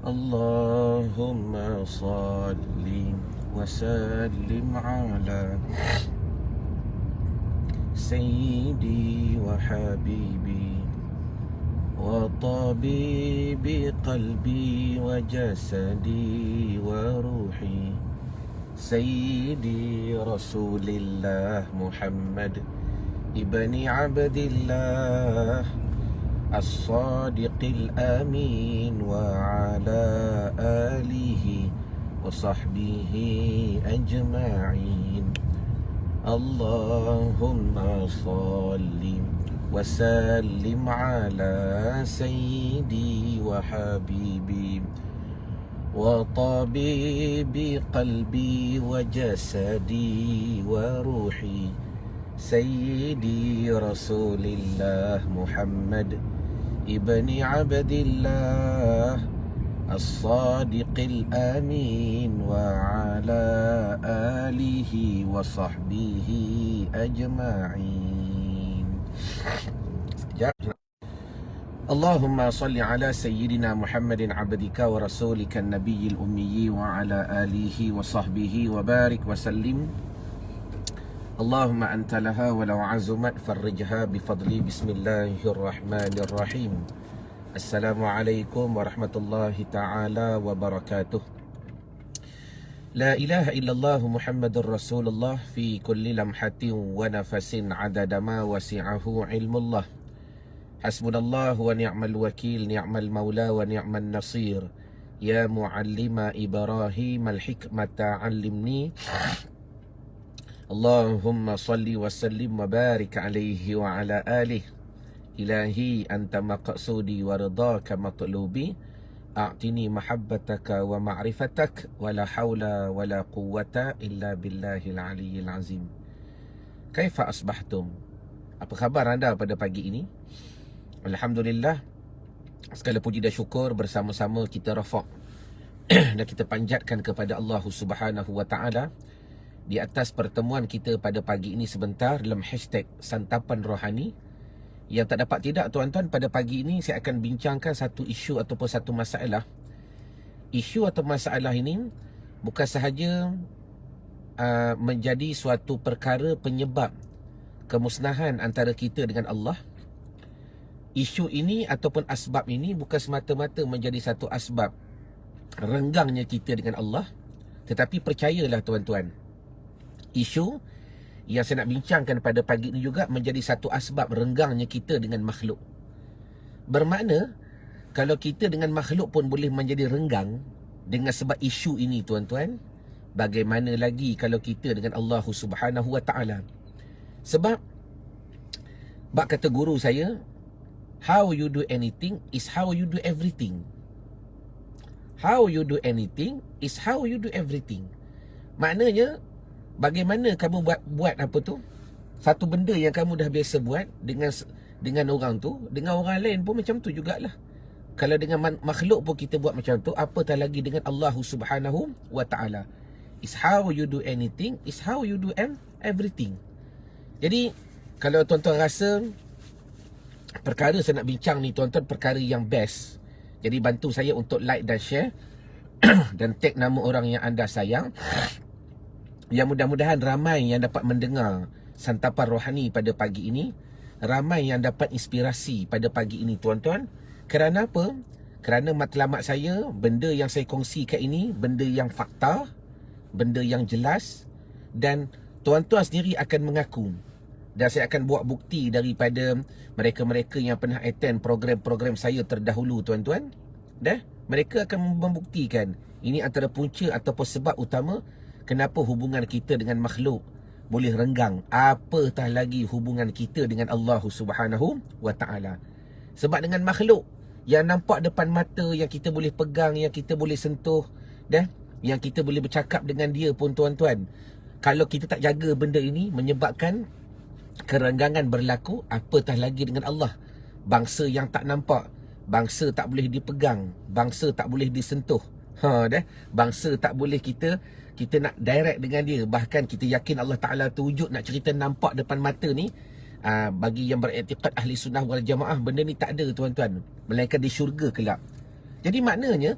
Allahumma salli wa sallim ala Sayyidi wa habibi wa tabibi qalbi wa jasadi wa ruhi Sayyidi Rasulillah Muhammad ibni Abdillah الصادق الأمين وعلى آله وصحبه أجمعين اللهم صل وسلم على سيدي وحبيبي وطبيب قلبي وجسدي وروحي سيدي رسول الله محمد ابن عبد الله الصادق الأمين وعلى آله وصحبه أجمعين. اللهم صل على سيدنا محمد عبدك ورسولك النبي الأمي وعلى آله وصحبه وبارك وسلم. اللهم أنت لها ولو عزمت فرجها بفضلي. بسم الله الرحمن الرحيم. السلام عليكم ورحمة الله تعالى وبركاته. لا إله إلا الله محمد رسول الله في كل لمحة ونفس عدد ما وسعه علم الله. حسبنا الله ونعم الوكيل نعم المولى ونعم النصير. يا معلم إبراهيم الحكمة علمني. Allahumma salli wa sallim wa barik alaihi wa ala alihi. Ilahi anta maqsudi wa ridaka matlubi. A'tini mahabbataka wa ma'rifatak. Wa la hawla wa la quwwata illa billahil aliyyil azim. Kaifa asbahtum? Apa khabar anda pada pagi ini? Alhamdulillah, segala puji dan syukur bersama-sama kita rafa' dan kita panjatkan kepada Allah Subhanahu wa ta'ala di atas pertemuan kita pada pagi ini sebentar dalam hashtag Santapan Rohani. Yang tak dapat tidak tuan-tuan, pada pagi ini saya akan bincangkan satu isu ataupun satu masalah. Isu atau masalah ini bukan sahaja menjadi suatu perkara penyebab kemusnahan antara kita dengan Allah. Isu ini ataupun asbab ini bukan semata-mata menjadi satu asbab renggangnya kita dengan Allah. Tetapi percayalah tuan-tuan, isu yang saya nak bincangkan pada pagi ini juga menjadi satu asbab renggangnya kita dengan makhluk. Bermakna, kalau kita dengan makhluk pun boleh menjadi renggang dengan sebab isu ini tuan-tuan, bagaimana lagi kalau kita dengan Allah Subhanahu wa ta'ala. Sebab bak kata guru saya, how you do anything is how you do everything. How you do anything is how you do everything. Maknanya, bagaimana kamu buat apa tu, satu benda yang kamu dah biasa buat dengan orang tu, dengan orang lain pun macam tu jugalah. Kalau dengan makhluk pun kita buat macam tu, apatah lagi dengan Allah Subhanahu wa ta'ala. Is how you do anything, is how you do everything. Jadi kalau tuan-tuan rasa perkara saya nak bincang ni tuan-tuan perkara yang best, jadi bantu saya untuk like dan share dan tag nama orang yang anda sayang. Yang mudah-mudahan ramai yang dapat mendengar Santapan Rohani pada pagi ini, ramai yang dapat inspirasi pada pagi ini tuan-tuan. Kerana apa? Kerana matlamat saya, benda yang saya kongsikan ini benda yang fakta, benda yang jelas, dan tuan-tuan sendiri akan mengaku. Dan saya akan buat bukti daripada mereka-mereka yang pernah attend program-program saya terdahulu tuan-tuan. Dah, mereka akan membuktikan ini antara punca ataupun sebab utama kenapa hubungan kita dengan makhluk boleh renggang, apatah lagi hubungan kita dengan Allah Subhanahu wa ta'ala. Sebab dengan makhluk yang nampak depan mata, yang kita boleh pegang, yang kita boleh sentuh, dah, yang kita boleh bercakap dengan dia pun tuan-tuan, kalau kita tak jaga benda ini menyebabkan kerenggangan berlaku, apatah lagi dengan Allah. Bangsa yang tak nampak, bangsa tak boleh dipegang, bangsa tak boleh disentuh, bangsa tak boleh kita nak direct dengan dia. Bahkan kita yakin Allah Ta'ala tu wujud, nak cerita nampak depan mata ni, Bagi yang beriktikad ahli sunnah wal jamaah, benda ni tak ada tuan-tuan, melainkan di syurga kelak. Jadi maknanya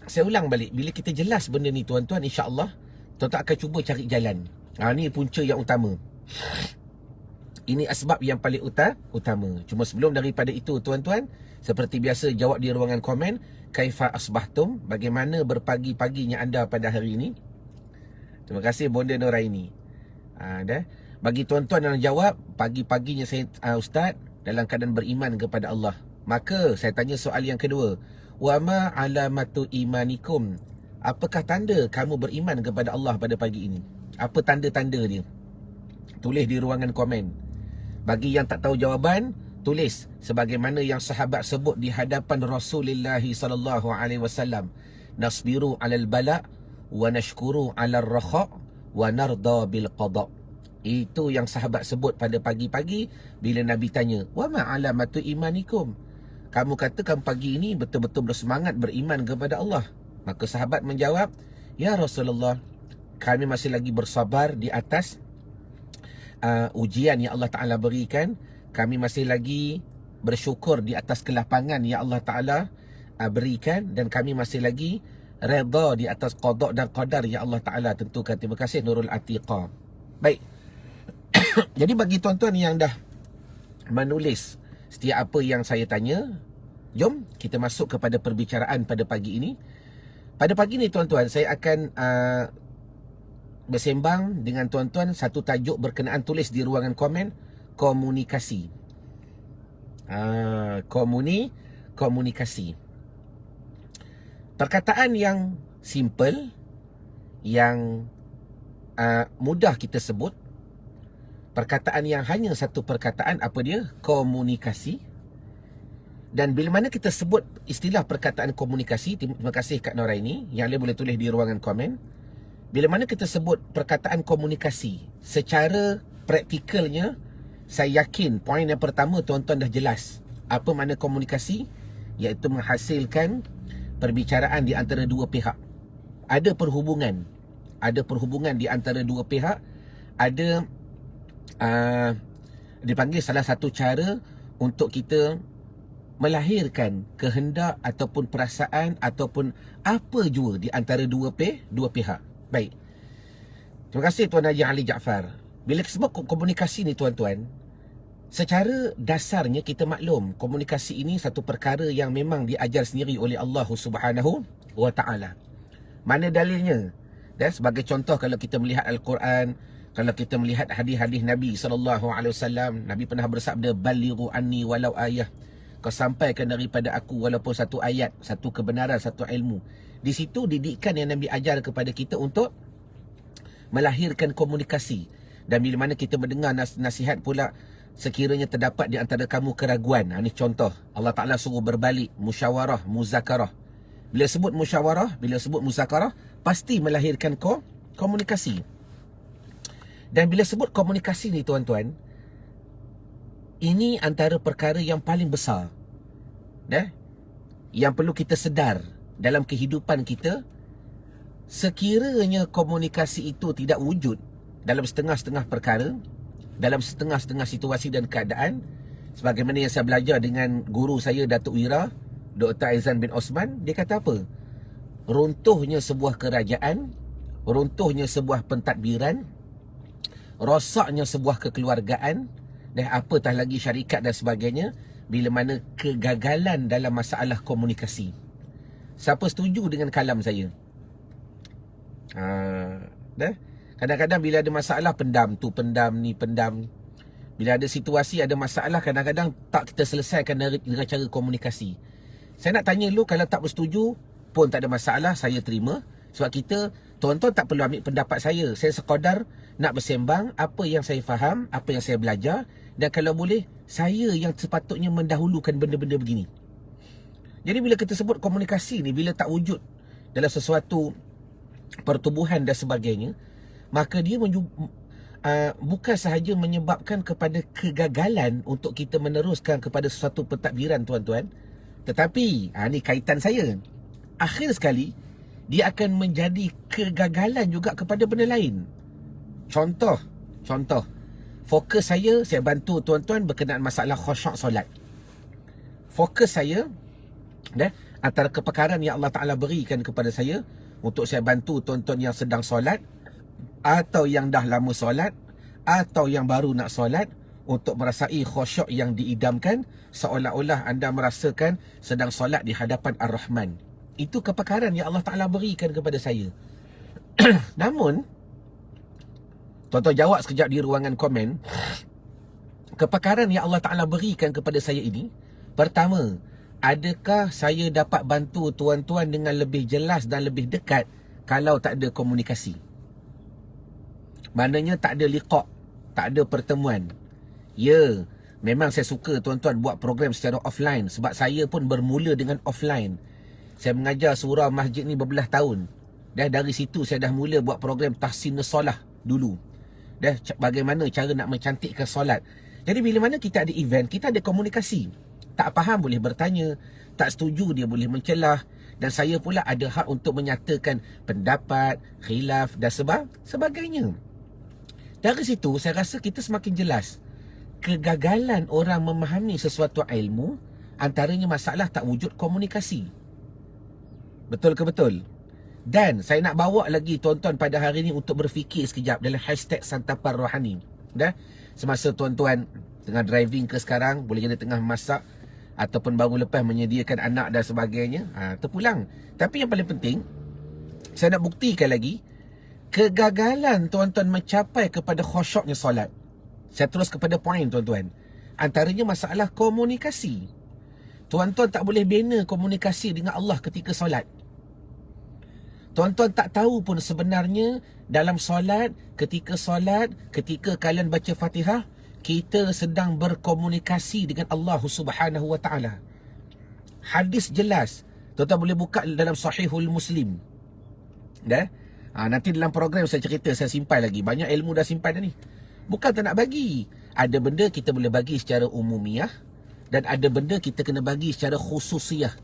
saya ulang balik, bila kita jelas benda ni tuan-tuan, insya-Allah tuan-tuan akan cuba cari jalan. Ni punca yang utama. Ini asbab yang paling utama. Cuma sebelum daripada itu tuan-tuan, seperti biasa jawab di ruangan komen. Kaifa asbahtum? Bagaimana berpagi-paginya anda pada hari ini? Terima kasih Bonda Nuraini. Dah. Bagi tuan-tuan yang jawab, pagi-paginya saya Ustaz dalam keadaan beriman kepada Allah. Maka saya tanya soal yang kedua. Wa ma alamatu imanikum? Apakah tanda kamu beriman kepada Allah pada pagi ini? Apa tanda-tanda dia? Tulis di ruangan komen. Bagi yang tak tahu jawapan, tulis sebagaimana yang sahabat sebut di hadapan Rasulullah sallallahu alaihi wasallam. Nasbiru 'alal bala' wa nashkuru 'alal rakha' wa narda bil qada'. Itu yang sahabat sebut pada pagi-pagi bila Nabi tanya, "Wa ma alamatu imanikum?" Kamu katakan pagi ini betul-betul bersemangat beriman kepada Allah. Maka sahabat menjawab, "Ya Rasulullah, kami masih lagi bersabar di atas ujian yang Allah Ta'ala berikan. Kami masih lagi bersyukur di atas kelapangan yang Allah Ta'ala berikan. Dan kami masih lagi redha di atas qada' dan qadar yang Allah Ta'ala tentukan." Terima kasih Nurul Atiqah. Baik. Jadi bagi tuan-tuan yang dah menulis setiap apa yang saya tanya, jom kita masuk kepada perbicaraan pada pagi ini. Pada pagi ini tuan-tuan, saya akan bersembang dengan tuan-tuan satu tajuk berkenaan, tulis di ruangan komen, komunikasi. Komunikasi. Perkataan yang simple, yang mudah kita sebut. Perkataan yang hanya satu perkataan, apa dia? Komunikasi. Dan bila mana kita sebut istilah perkataan komunikasi, terima kasih Kak Noraini, yang lain boleh tulis di ruangan komen. Bila mana kita sebut perkataan komunikasi, secara praktikalnya, saya yakin poin yang pertama tuan-tuan dah jelas. Apa makna komunikasi? Iaitu menghasilkan perbicaraan di antara dua pihak. Ada perhubungan. Ada perhubungan di antara dua pihak. Ada dipanggil salah satu cara untuk kita melahirkan kehendak ataupun perasaan ataupun apa jua di antara dua pihak. Baik. Terima kasih Tuan Haji Ali Jaafar. Bila kita sebut komunikasi ni tuan-tuan, secara dasarnya kita maklum komunikasi ini satu perkara yang memang diajar sendiri oleh Allah Subhanahu wa Ta'ala. Mana dalilnya? Dan sebagai contoh, kalau kita melihat Al-Quran, kalau kita melihat hadis-hadis Nabi SAW, Nabi pernah bersabda, "Balighu anni walau ayah." Kau sampaikan daripada aku walaupun satu ayat, satu kebenaran, satu ilmu. Di situ didikan yang Nabi ajar kepada kita untuk melahirkan komunikasi. Dan bila mana kita mendengar nasihat pula, sekiranya terdapat di antara kamu keraguan. Ini contoh. Allah Ta'ala suruh berbalik, musyawarah, muzakarah. Bila sebut musyawarah, bila sebut muzakarah, pasti melahirkan komunikasi. Dan bila sebut komunikasi ni tuan-tuan, ini antara perkara yang paling besar yang perlu kita sedar dalam kehidupan kita. Sekiranya komunikasi itu tidak wujud dalam setengah-setengah perkara, dalam setengah-setengah situasi dan keadaan, sebagaimana yang saya belajar dengan guru saya Datuk Wira, Dr. Aizan bin Osman, dia kata apa? Runtuhnya sebuah kerajaan, runtuhnya sebuah pentadbiran, rosaknya sebuah kekeluargaan, dan apatah lagi syarikat dan sebagainya, bila mana kegagalan dalam masalah komunikasi. Siapa setuju dengan kalam saya? Kadang-kadang bila ada masalah, pendam tu, pendam ni, pendam. Bila ada situasi, ada masalah, kadang-kadang tak kita selesaikan dengan cara komunikasi. Saya nak tanya lu, kalau tak bersetuju pun tak ada masalah, saya terima. Sebab kita, tuan-tuan tak perlu ambil pendapat saya. Saya sekadar nak bersembang apa yang saya faham, apa yang saya belajar. Dan kalau boleh, saya yang sepatutnya mendahulukan benda-benda begini. Jadi bila kita sebut komunikasi ni, bila tak wujud dalam sesuatu pertubuhan dan sebagainya, maka dia bukan sahaja menyebabkan kepada kegagalan untuk kita meneruskan kepada sesuatu pentadbiran tuan-tuan, tetapi ni kaitan saya, akhir sekali dia akan menjadi kegagalan juga kepada benda lain. Contoh Fokus saya bantu tuan-tuan berkenaan masalah khusyuk solat. Fokus saya, antara kepakaran yang Allah Ta'ala berikan kepada saya untuk saya bantu tuan-tuan yang sedang solat, atau yang dah lama solat, atau yang baru nak solat, untuk merasai khusyuk yang diidamkan, seolah-olah anda merasakan sedang solat di hadapan Ar-Rahman. Itu kepakaran yang Allah Ta'ala berikan kepada saya. Namun, tuan-tuan jawab sekejap di ruangan komen. Kepakaran yang Allah Ta'ala berikan kepada saya ini, pertama, adakah saya dapat bantu tuan-tuan dengan lebih jelas dan lebih dekat kalau tak ada komunikasi? Maknanya tak ada liqa', tak ada pertemuan. Ya, memang saya suka tuan-tuan buat program secara offline, sebab saya pun bermula dengan offline. Saya mengajar surau masjid ni berbelah tahun. Dari situ saya dah mula buat program tahsin solah dulu. Bagaimana cara nak mencantikkan solat. Jadi bila mana kita ada event, kita ada komunikasi. Tak faham boleh bertanya, tak setuju dia boleh mencelah, dan saya pula ada hak untuk menyatakan pendapat, khilaf dan sebagainya. Dari situ saya rasa kita semakin jelas kegagalan orang memahami sesuatu ilmu, antaranya masalah tak wujud komunikasi. Betul ke betul? Dan saya nak bawa lagi tuan-tuan pada hari ini untuk berfikir sekejap dalam hashtag Santapan Rohani. Semasa tuan-tuan tengah driving ke sekarang, boleh jadi tengah masak, ataupun baru lepas menyediakan anak dan sebagainya, terpulang. Tapi yang paling penting, saya nak buktikan lagi kegagalan tuan-tuan mencapai kepada khusyuknya solat. Saya terus kepada poin tuan-tuan. Antaranya masalah komunikasi. Tuan-tuan tak boleh bina komunikasi dengan Allah ketika solat. Tuan-tuan tak tahu pun sebenarnya dalam solat, ketika kalian baca Fatihah, kita sedang berkomunikasi dengan Allah Subhanahu Wa Taala. Hadis jelas. Tuan-tuan boleh buka dalam Sahihul Muslim. Nanti dalam program saya cerita, saya simpan lagi. Banyak ilmu dah simpan dah ni. Bukan tak nak bagi. Ada benda kita boleh bagi secara umumiah, dan ada benda kita kena bagi secara khususiah.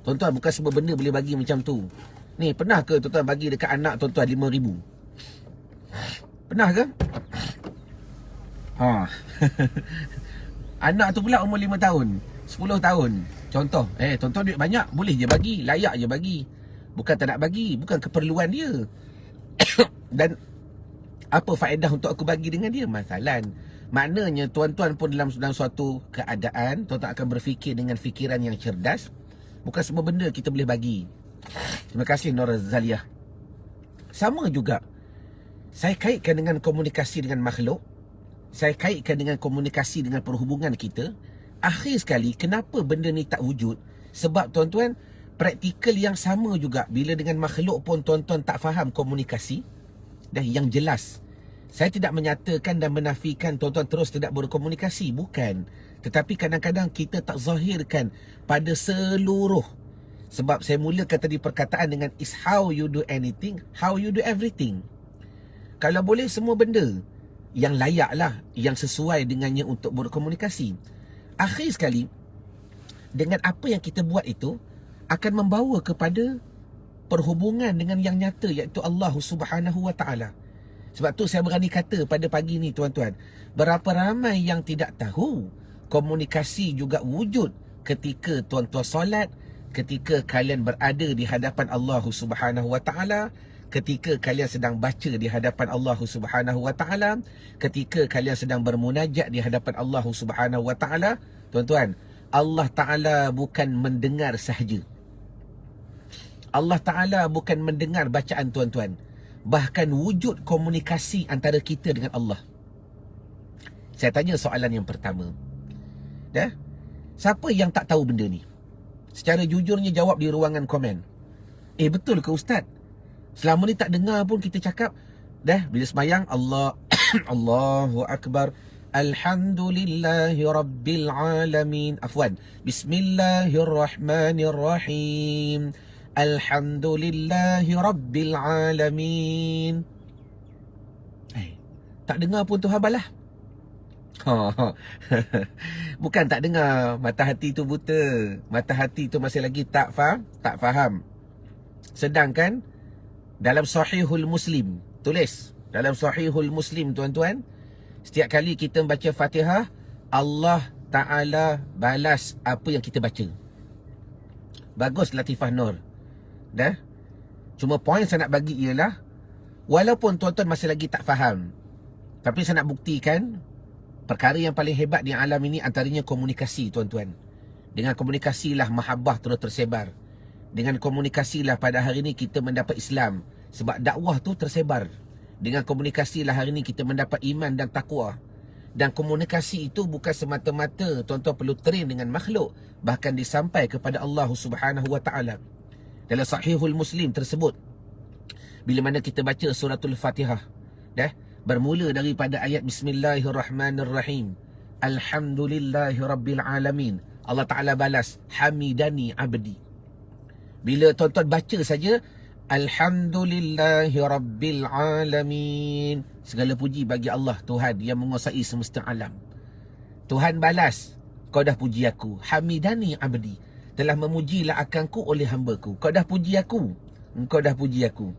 Tuan-tuan, bukan semua benda boleh bagi macam tu. Ni, pernah ke tuan-tuan bagi dekat anak tuan-tuan 5,000? Pernah ke? Anak tu pula umur 5 tahun, 10 tahun. Contoh, tuan-tuan duit banyak, boleh je bagi, layak je bagi. Bukan tak nak bagi, bukan keperluan dia. Dan apa faedah untuk aku bagi dengan dia? Masalan. Maknanya tuan-tuan pun dalam suatu keadaan, tuan-tuan akan berfikir dengan fikiran yang cerdas. Bukan semua benda kita boleh bagi. Terima kasih Nur Zaliah. Sama juga, saya kaitkan dengan komunikasi dengan makhluk. Saya kaitkan dengan komunikasi dengan perhubungan kita. Akhir sekali, kenapa benda ni tak wujud? Sebab tuan-tuan, praktikal yang sama juga. Bila dengan makhluk pun tuan-tuan tak faham komunikasi. Dan yang jelas, saya tidak menyatakan dan menafikan tuan-tuan terus tidak berkomunikasi. Bukan. Tetapi kadang-kadang kita tak zahirkan pada seluruh. Sebab saya mulakan tadi perkataan dengan is how you do anything, how you do everything. Kalau boleh semua benda yang layaklah, yang sesuai dengannya untuk berkomunikasi. Akhir sekali, dengan apa yang kita buat itu akan membawa kepada perhubungan dengan yang nyata, iaitu Allah Subhanahu Wa Taala. Sebab tu saya berani kata pada pagi ni tuan-tuan, berapa ramai yang tidak tahu komunikasi juga wujud ketika tuan-tuan solat, ketika kalian berada di hadapan Allah Subhanahu Wa Taala, ketika kalian sedang baca di hadapan Allah Subhanahu Wa Taala, ketika kalian sedang bermunajat di hadapan Allah Subhanahu Wa Taala. Tuan-tuan, Allah Taala bukan mendengar sahaja. Allah Ta'ala bukan mendengar bacaan tuan-tuan. Bahkan wujud komunikasi antara kita dengan Allah. Saya tanya soalan yang pertama. Siapa yang tak tahu benda ni? Secara jujurnya jawab di ruangan komen. Betul ke Ustaz? Selama ni tak dengar pun kita cakap. Bila semayang, Allahu Akbar, Alhamdulillahi Rabbil Alamin. Afwan, Bismillahirrahmanirrahim, Alhamdulillahi Rabbil Alamin. Tak dengar pun tu habalah. Bukan tak dengar, mata hati tu buta. Mata hati tu masih lagi tak faham. Sedangkan dalam Sahihul Muslim, tulis dalam Sahihul Muslim tuan-tuan, Setiap kali kita baca Fatihah, Allah Ta'ala balas apa yang kita baca. Bagus Latifah Nur. Dah. Cuma poin saya nak bagi ialah, walaupun tuan-tuan masih lagi tak faham, tapi saya nak buktikan perkara yang paling hebat di alam ini antaranya komunikasi, tuan-tuan. Dengan komunikasilah mahabbah terus tersebar. Dengan komunikasilah pada hari ini kita mendapat Islam. Sebab dakwah tu tersebar. Dengan komunikasilah hari ini kita mendapat iman dan taqwa. Dan komunikasi itu bukan semata-mata tuan-tuan perlu train dengan makhluk, bahkan disampai kepada Allah Subhanahu wa taala. Dalam Sahihul Muslim tersebut, bila mana kita baca suratul Fatihah, bermula daripada ayat Bismillahirrahmanirrahim, Alhamdulillahirabbil alamin, Allah Ta'ala balas, Hamidani abdi. Bila tuan-tuan baca saja, Alhamdulillahirabbil alamin, segala puji bagi Allah, Tuhan yang menguasai semesta alam. Tuhan balas, kau dah puji aku. Hamidani abdi, telah memujilah akanku oleh hambaku. Kau dah puji aku. Engkau dah puji aku.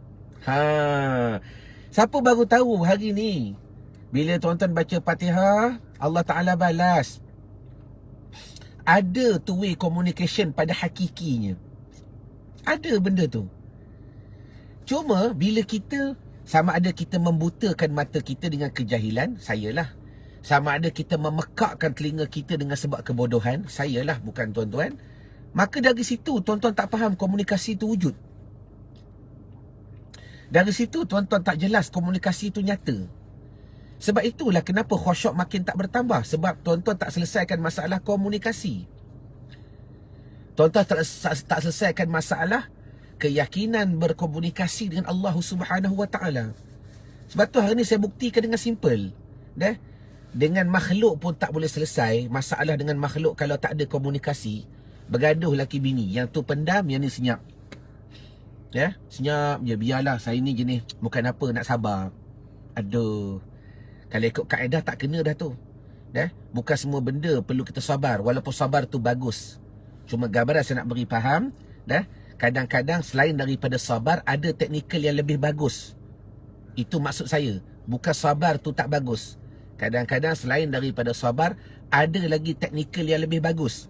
Siapa baru tahu hari ni, bila tuan-tuan baca Fatihah, Allah Ta'ala balas. Ada two-way communication pada hakikinya. Ada benda tu. Cuma bila kita, sama ada kita membutakan mata kita dengan kejahilan, sayalah. Sama ada kita memekakkan telinga kita dengan sebab kebodohan, sayalah, bukan tuan-tuan. Maka dari situ tuan-tuan tak faham komunikasi itu wujud. Dari situ tuan-tuan tak jelas komunikasi itu nyata. Sebab itulah kenapa khusyuk makin tak bertambah. Sebab tuan-tuan tak selesaikan masalah komunikasi. Tuan-tuan tak selesaikan masalah keyakinan berkomunikasi dengan Allah Subhanahu wa taala. Sebab tu hari ni saya buktikan dengan simple. Dengan makhluk pun tak boleh selesai masalah dengan makhluk kalau tak ada komunikasi. Bergaduh laki bini, yang tu pendam, yang ni senyap. Senyap je, biarlah saya ni jenis bukan apa, nak sabar. Aduh, kalau ikut kaedah tak kena dah tu. Bukan semua benda perlu kita sabar, walaupun sabar tu bagus. Cuma gambaran saya nak beri faham, kadang-kadang selain daripada sabar, ada teknikal yang lebih bagus. Itu maksud saya. Bukan sabar tu tak bagus. Kadang-kadang selain daripada sabar, ada lagi teknikal yang lebih bagus.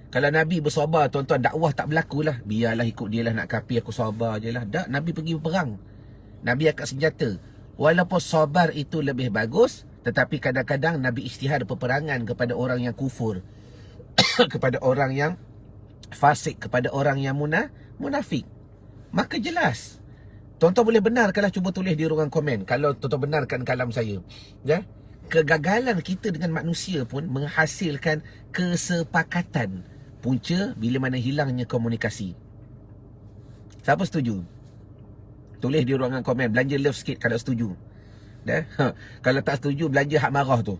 Kalau Nabi bersabar, tuan-tuan, dakwah tak berlaku lah. Biarlah ikut dia lah, nak kapi aku sabar je lah. Tak, Nabi pergi berperang. Nabi angkat senjata. Walaupun sabar itu lebih bagus, tetapi kadang-kadang Nabi ijtihad peperangan kepada orang yang kufur, kepada orang yang fasik, kepada orang yang munafik. Maka jelas. Tuan-tuan boleh benarkanlah, cuba tulis di ruangan komen kalau tuan-tuan benarkan kalam saya. Kegagalan kita dengan manusia pun menghasilkan kesepakatan. Punca bila mana hilangnya komunikasi. Siapa setuju? Tulis di ruangan komen, belanja love sikit kalau setuju. Kalau tak setuju, belanja hak marah tu.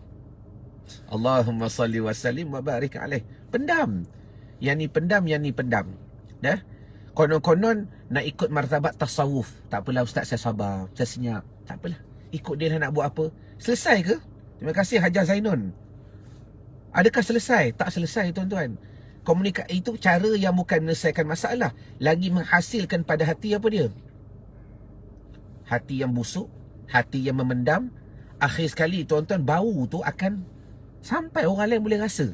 Allahumma salli wa sallim wa barik alaih. Pendam. Yang ni pendam, yang ni pendam. Konon-konon nak ikut martabat tasawuf. Tak apalah ustaz, saya sabar, saya senyap. Tak apalah, ikut dia lah nak buat apa. Selesai ke? Terima kasih Hajar Zainun. Adakah selesai? Tak selesai tuan-tuan. Komunikasi itu cara yang bukan menyelesaikan masalah, lagi menghasilkan pada hati apa dia? Hati yang busuk, hati yang memendam. Akhir sekali tuan-tuan, bau tu akan sampai orang lain boleh rasa.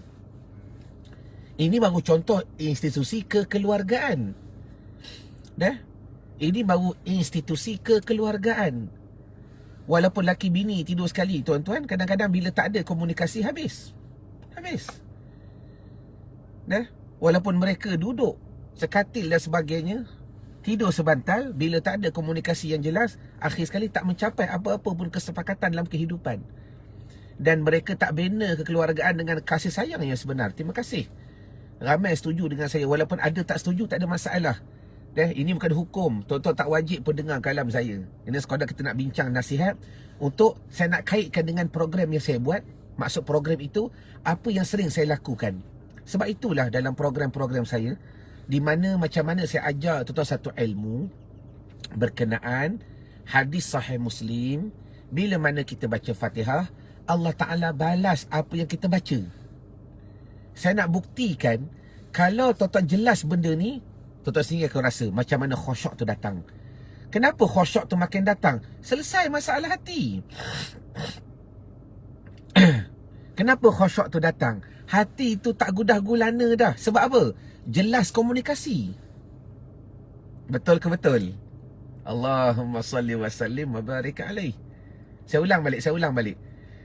Ini baru contoh institusi kekeluargaan. Ini baru institusi kekeluargaan. Walaupun laki bini tidur sekali, tuan-tuan, kadang-kadang bila tak ada komunikasi, habis. Walaupun mereka duduk sekatil dan sebagainya, tidur sebantal, bila tak ada komunikasi yang jelas, akhir sekali tak mencapai apa-apa pun kesepakatan dalam kehidupan. Dan mereka tak bina kekeluargaan dengan kasih sayang yang sebenar. Terima kasih. Ramai setuju dengan saya. Walaupun ada tak setuju, tak ada masalah. Ini bukan hukum. Tuan-tuan tak wajib pun dengar kalam saya. Ini sekadar kita nak bincang nasihat untuk saya nak kaitkan dengan program yang saya buat. Maksud program itu, apa yang sering saya lakukan. Sebab itulah dalam program-program saya, di mana macam mana saya ajar tuan-tuan satu ilmu berkenaan hadis sahih Muslim. Bila mana kita baca Fatihah, Allah Ta'ala balas apa yang kita baca. Saya nak buktikan, kalau tuan-tuan jelas benda ni, tuan-tuan sendiri akan rasa macam mana khusyuk tu datang. Kenapa khusyuk tu makin datang? Selesai masalah hati. Kenapa khusyuk tu datang? Hati tu tak gudah gulana dah. Sebab apa? Jelas komunikasi. Betul ke betul? Allahumma salli wa sallim wa barik alaih. Saya ulang balik.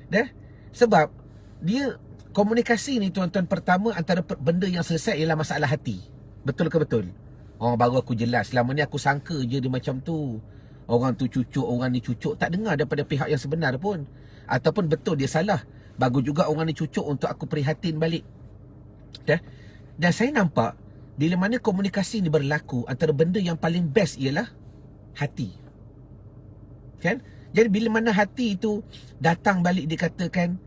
Dah? Sebab dia komunikasi ni tuan-tuan, pertama antara benda yang selesai ialah masalah hati. Betul ke betul? Oh, baru aku jelas. Selama ni aku sangka je dia macam tu. Orang tu cucuk, orang ni cucuk. Tak dengar daripada pihak yang sebenar pun. Ataupun betul dia salah. Bagus juga orang ni cucuk untuk aku prihatin balik. Dah? Dan saya nampak bila mana komunikasi ni berlaku, antara benda yang paling best ialah hati. Kan? Jadi bila mana hati itu datang balik, dikatakan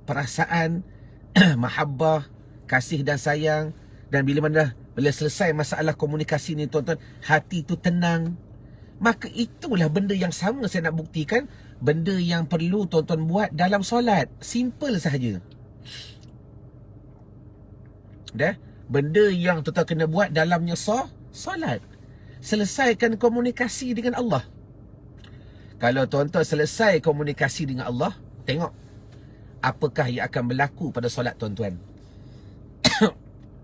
perasaan mahabbah, kasih dan sayang. Dan bila selesai masalah komunikasi ni tuan-tuan, hati itu tenang, maka itulah benda yang sama saya nak buktikan. Benda yang perlu tuan-tuan buat dalam solat. Simple sahaja. Dah? Benda yang tuan-tuan kena buat dalamnya solat. Selesaikan komunikasi dengan Allah. Kalau tuan-tuan selesai komunikasi dengan Allah, tengok apakah yang akan berlaku pada solat tuan-tuan.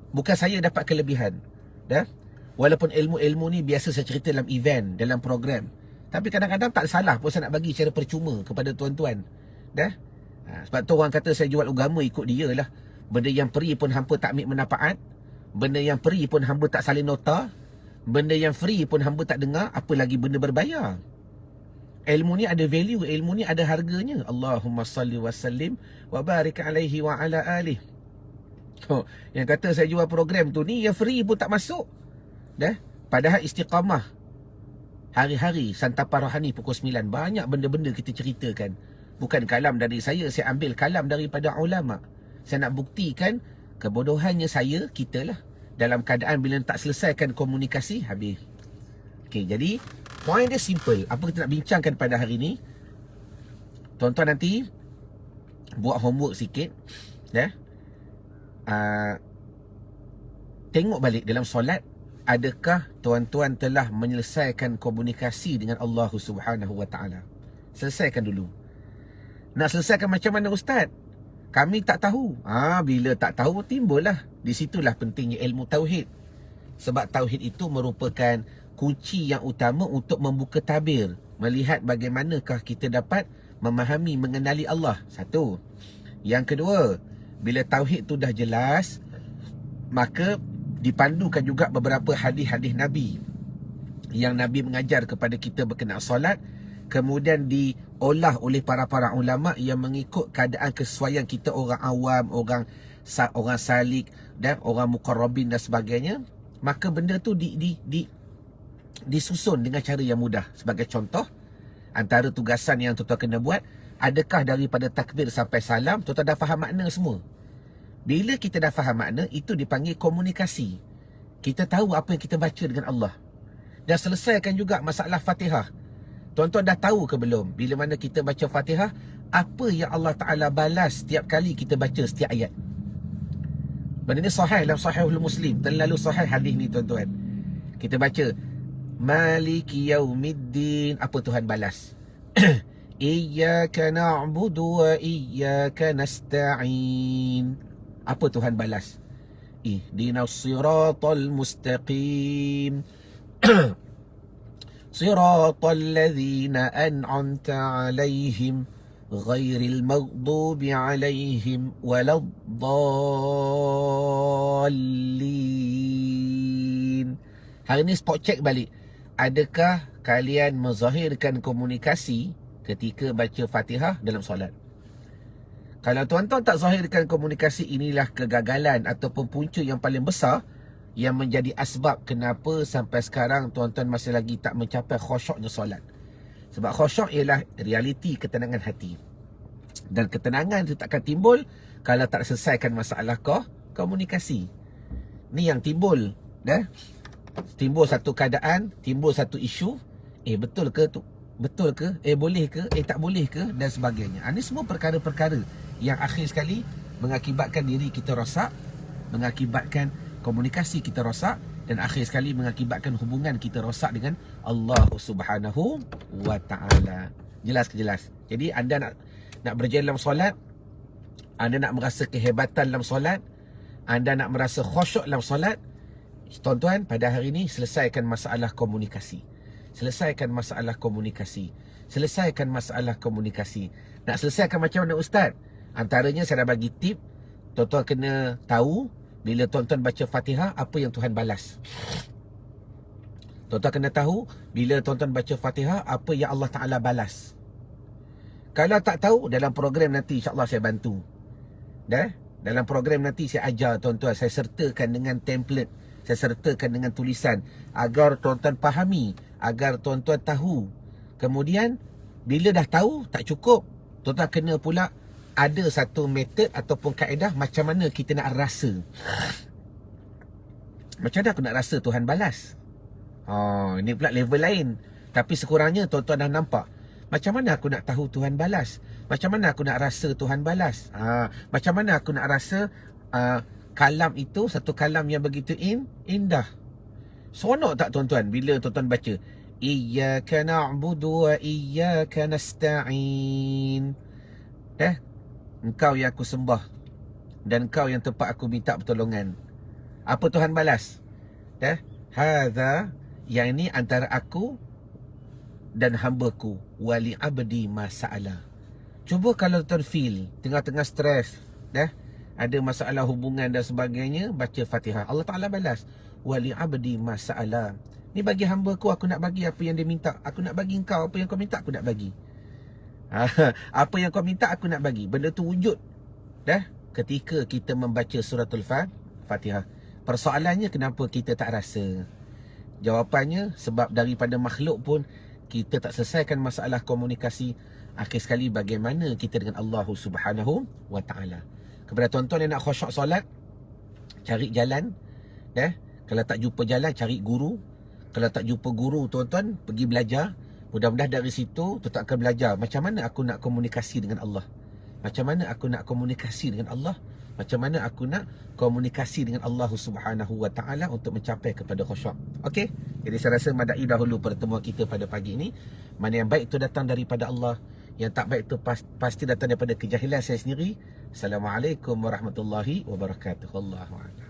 Bukan saya dapat kelebihan, dah? Walaupun ilmu-ilmu ni biasa saya cerita dalam event, dalam program, tapi kadang-kadang tak salah pun saya nak bagi secara percuma kepada tuan-tuan, dah? Sebab tu orang kata saya jual agama ikut dia lah. Benda yang free pun hampa tak ambil manfaat, benda yang free pun hampa tak salin nota, benda yang free pun hampa tak dengar, apa lagi benda berbayar. Ilmu ni ada value, ilmu ni ada harganya. Allahumma salli wa sallim wa barik alaihi wa ala alih. Yang kata saya jual program tu ni, yang free pun tak masuk, dah? Padahal istiqamah hari-hari santapan rohani pukul 9, banyak benda-benda kita ceritakan. Bukan kalam dari saya ambil kalam daripada ulama. Saya nak buktikan kebodohannya kita lah. Dalam keadaan bila tak selesaikan komunikasi, habis. Okey, jadi point dia simple. Apa kita nak bincangkan pada hari ni? Tuan-tuan nanti buat homework sikit, dah? Tengok balik dalam solat, adakah tuan-tuan telah menyelesaikan komunikasi dengan Allah Subhanahu Wa Taala? Selesaikan dulu. Nak selesaikan macam mana ustaz? Kami tak tahu. Bila tak tahu, timbullah. Di situlah pentingnya ilmu tauhid. Sebab tauhid itu merupakan kunci yang utama untuk membuka tabir, melihat bagaimanakah kita dapat memahami, mengenali Allah. Satu. Yang kedua, bila tauhid tu dah jelas, maka dipandukan juga beberapa hadis-hadis Nabi yang Nabi mengajar kepada kita berkenaan solat, kemudian diolah oleh para ulama yang mengikut keadaan kesesuaian kita, orang awam, orang salik dan orang muqarrabin dan sebagainya. Maka benda tu disusun dengan cara yang mudah. Sebagai contoh, antara tugasan yang tuan-tuan kena buat, adakah daripada takbir sampai salam tuan-tuan dah faham makna semua? Bila kita dah faham makna, itu dipanggil komunikasi. Kita tahu apa yang kita baca dengan Allah. Dan selesaikan juga masalah Fatihah. Tuan-tuan dah tahu ke belum, bila mana kita baca Fatihah, apa yang Allah Ta'ala balas setiap kali kita baca setiap ayat? Benda ni sahih dalam Sahihul Muslim. Terlalu sahih hadis ni tuan-tuan. Kita baca Maliki Yaumiddin, apa Tuhan balas? Iyyaka na'budu wa iyyaka nasta'in. Apa Tuhan balas? Ihdinas siratal mustaqim. Siratal ladzina an'amta 'alaihim ghairil maghdubi 'alaihim waladdallin. Hari ni spot check balik. Adakah kalian menzahirkan komunikasi ketika baca Fatihah dalam solat? Kalau tuan-tuan tak zahirkan komunikasi, inilah kegagalan ataupun punca yang paling besar yang menjadi asbab kenapa sampai sekarang tuan-tuan masih lagi tak mencapai khusyuknya solat. Sebab khusyuk ialah realiti ketenangan hati. Dan ketenangan itu takkan timbul kalau tak selesaikan masalah komunikasi. Ni yang timbul, dah? Timbul satu keadaan, timbul satu isu. Betul ke tu? Betul ke? Boleh ke? Tak boleh ke? Dan sebagainya. Ini semua perkara-perkara yang akhir sekali mengakibatkan diri kita rosak, mengakibatkan komunikasi kita rosak, dan akhir sekali mengakibatkan hubungan kita rosak dengan Allah Subhanahu Wa Ta'ala. Jelas ke jelas? Jadi anda nak berjaya dalam solat, anda nak merasa kehebatan dalam solat, anda nak merasa khusyuk dalam solat, tuan-tuan, pada hari ini selesaikan masalah komunikasi. Selesaikan masalah komunikasi. Selesaikan masalah komunikasi. Nak selesaikan macam mana ustaz? Antaranya saya dah bagi tip, tuan-tuan kena tahu bila tuan-tuan baca Fatihah apa yang Tuhan balas. Tuan-tuan kena tahu bila tuan-tuan baca Fatihah apa yang Allah Ta'ala balas. Kalau tak tahu, dalam program nanti insya-Allah saya bantu. Dalam program nanti saya ajar tuan-tuan, saya sertakan dengan template, saya sertakan dengan tulisan agar tuan-tuan fahami, agar tuan-tuan tahu. Kemudian bila dah tahu tak cukup, tuan-tuan kena pula ada satu metod ataupun kaedah macam mana kita nak rasa. Macam mana aku nak rasa Tuhan balas? Ini pula level lain. Tapi sekurangnya tuan-tuan dah nampak macam mana aku nak tahu Tuhan balas, macam mana aku nak rasa Tuhan balas. Macam mana aku nak rasa kalam itu satu kalam yang begitu indah. Seronok tak tuan-tuan bila tuan-tuan baca Iyyaka na'budu wa iyyaka nasta'in. Engkau yang aku sembah dan engkau yang tempat aku minta pertolongan. Apa Tuhan balas? Hadza, yang ini antara aku dan hamba-Ku, wali abdi masa'ala. Cuba kalau tuan feel tengah-tengah stres, ada masalah hubungan dan sebagainya, baca Fatihah, Allah Ta'ala balas, wali abdi masa'ala. Ni bagi hamba-Ku, aku nak bagi apa yang dia minta. Aku nak bagi engkau apa yang kau minta, aku nak bagi. Apa yang kau minta, aku nak bagi. Benda tu wujud ketika kita membaca suratul Fatihah. Persoalannya kenapa kita tak rasa? Jawapannya sebab daripada makhluk pun kita tak selesaikan masalah komunikasi. Akhir sekali bagaimana kita dengan Allah Subhanahu wa Ta'ala. Kepada tuan-tuan yang nak khusyuk solat, cari jalan. Kalau tak jumpa jalan, cari guru. Kalau tak jumpa guru, tuan-tuan pergi belajar. Mudah-mudahan dari situ tuan akan belajar macam mana aku nak komunikasi dengan Allah. Macam mana aku nak komunikasi dengan Allah. Macam mana aku nak komunikasi dengan Allah Subhanahu wa Ta'ala untuk mencapai kepada khusyuk. Okey? Jadi saya rasa madai dahulu pertemuan kita pada pagi ini. Mana yang baik itu datang daripada Allah, yang tak baik itu pasti datang daripada kejahilan saya sendiri. Assalamualaikum warahmatullahi wabarakatuh. Wallahu a'lam.